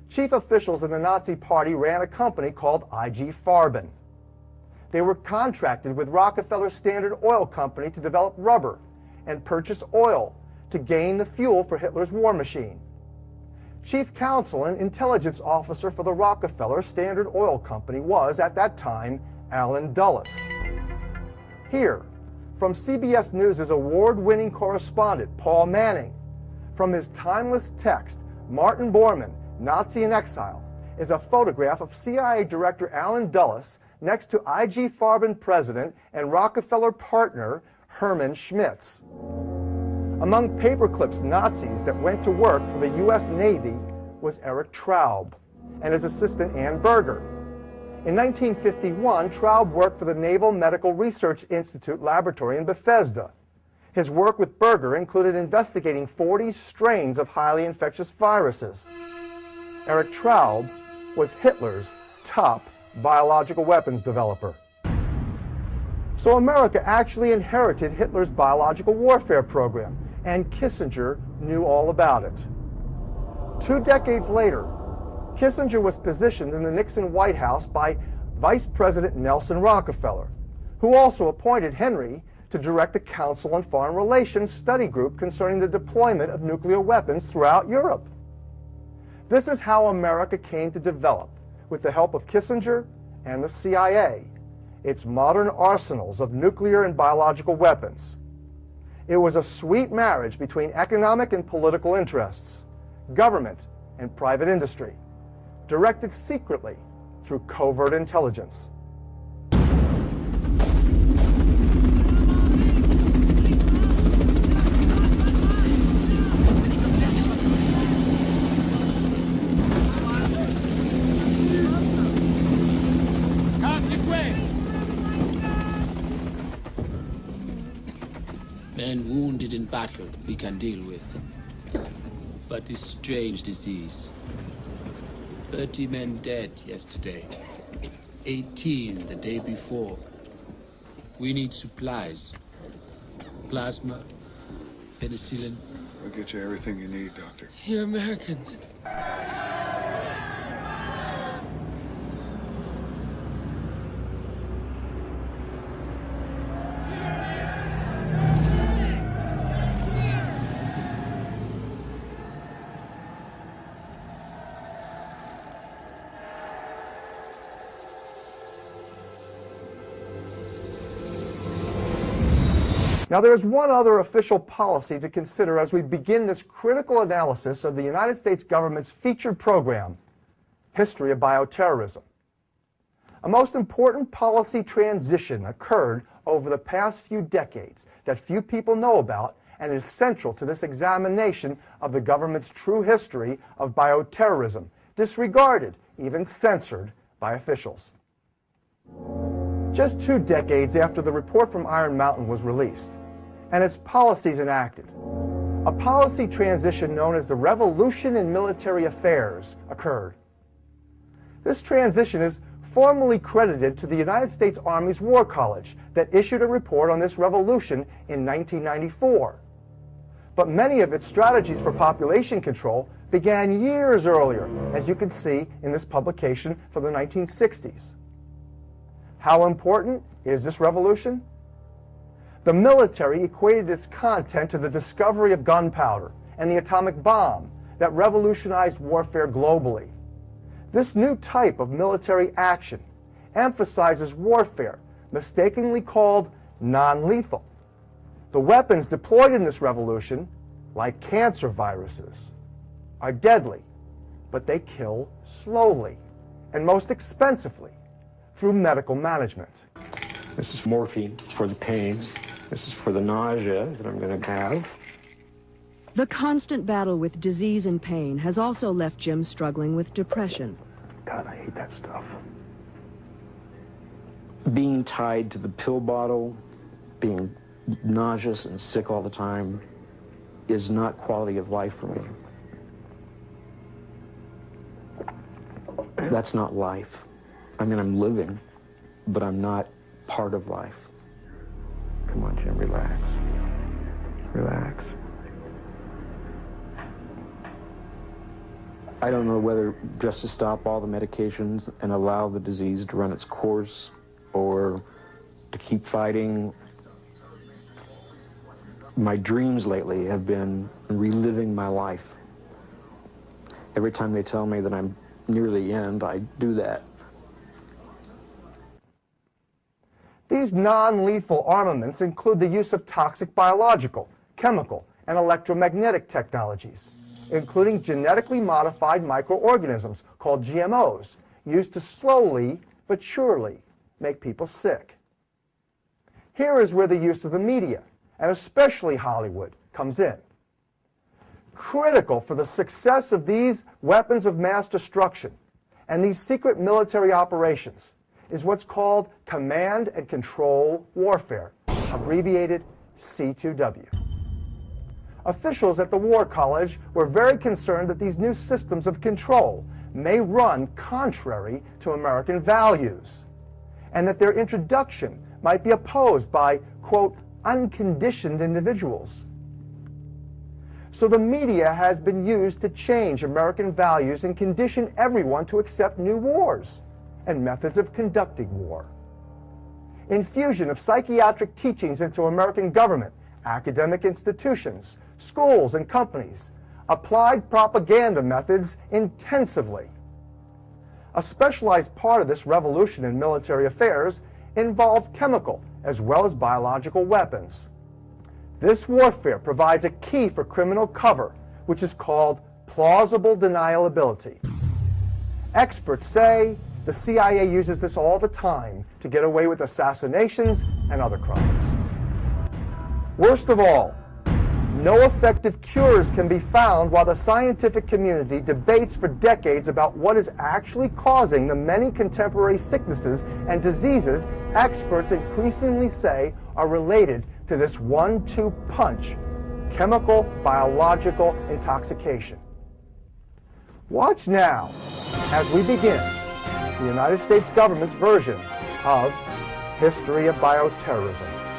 chief officials in the Nazi Party ran a company called IG Farben. They were contracted with Rockefeller Standard Oil Company to develop rubber and purchase oil to gain the fuel for Hitler's war machine. Chief counsel and intelligence officer for the Rockefeller Standard Oil Company was, at that time, Allen Dulles. Here, from CBS News' award-winning correspondent, Paul Manning, from his timeless text, Martin Bormann, Nazi in Exile, is a photograph of CIA Director Allen Dulles next to IG Farben president and Rockefeller partner Hermann Schmitz. Among paperclips Nazis that went to work for the U.S. Navy was Eric Traub and his assistant Ann Berger. In 1951, Traub worked for the Naval Medical Research Institute laboratory in Bethesda. His work with Berger included investigating 40 strains of highly infectious viruses. Eric Traub was Hitler's top biological weapons developer. So America actually inherited Hitler's biological warfare program, and Kissinger knew all about it. 2 decades later, Kissinger was positioned in the Nixon White House by Vice President Nelson Rockefeller, who also appointed Henry to direct the Council on Foreign Relations study group concerning the deployment of nuclear weapons throughout Europe. This is how America came to develop, with the help of Kissinger and the CIA, its modern arsenals of nuclear and biological weapons. It was a sweet marriage between economic and political interests, government and private industry, directed secretly through covert intelligence. Men wounded in battle we can deal with. But this strange disease. 30 men dead yesterday. 18 the day before. We need supplies. Plasma, penicillin. I'll get you everything you need, Doctor. You're Americans. Now, there is one other official policy to consider as we begin this critical analysis of the United States government's featured program, History of Bioterrorism. A most important policy transition occurred over the past few decades that few people know about and is central to this examination of the government's true history of bioterrorism, disregarded, even censored by officials. Just 2 decades after the report from Iron Mountain was released and its policies enacted, a policy transition known as the Revolution in Military Affairs occurred. This transition is formally credited to the United States Army's War College that issued a report on this revolution in 1994. But many of its strategies for population control began years earlier, as you can see in this publication from the 1960s. How important is this revolution? The military equated its content to the discovery of gunpowder and the atomic bomb that revolutionized warfare globally. This new type of military action emphasizes warfare, mistakenly called non-lethal. The weapons deployed in this revolution, like cancer viruses, are deadly, but they kill slowly and most expensively through medical management. This is morphine for the pain. This is for the nausea that I'm going to have. The constant battle with disease and pain has also left Jim struggling with depression. God, I hate that stuff. Being tied to the pill bottle, being nauseous and sick all the time is not quality of life for me. That's not life. I mean, I'm living, but I'm not part of life. Come on, Jim, relax. Relax. I don't know whether just to stop all the medications and allow the disease to run its course, or to keep fighting. My dreams lately have been reliving my life. Every time they tell me that I'm near the end, I do that. These non-lethal armaments include the use of toxic biological, chemical, and electromagnetic technologies, including genetically modified microorganisms called GMOs, used to slowly but surely make people sick. Here is where the use of the media, and especially Hollywood, comes in. Critical for the success of these weapons of mass destruction and these secret military operations is what's called command and control warfare, abbreviated C2W. Officials at the War College were very concerned that these new systems of control may run contrary to American values, and that their introduction might be opposed by, quote, unconditioned individuals. So the media has been used to change American values and condition everyone to accept new wars and methods of conducting war. Infusion of psychiatric teachings into American government, academic institutions, schools, and companies. Applied propaganda methods intensively. A specialized part of this revolution in military affairs involved chemical as well as biological weapons. This warfare provides a key for criminal cover, which is called plausible deniability. Experts say the CIA uses this all the time to get away with assassinations and other crimes. Worst of all, no effective cures can be found while the scientific community debates for decades about what is actually causing the many contemporary sicknesses and diseases experts increasingly say are related to this 1-2 punch, chemical biological intoxication. Watch now as we begin the United States government's version of History of Bioterrorism.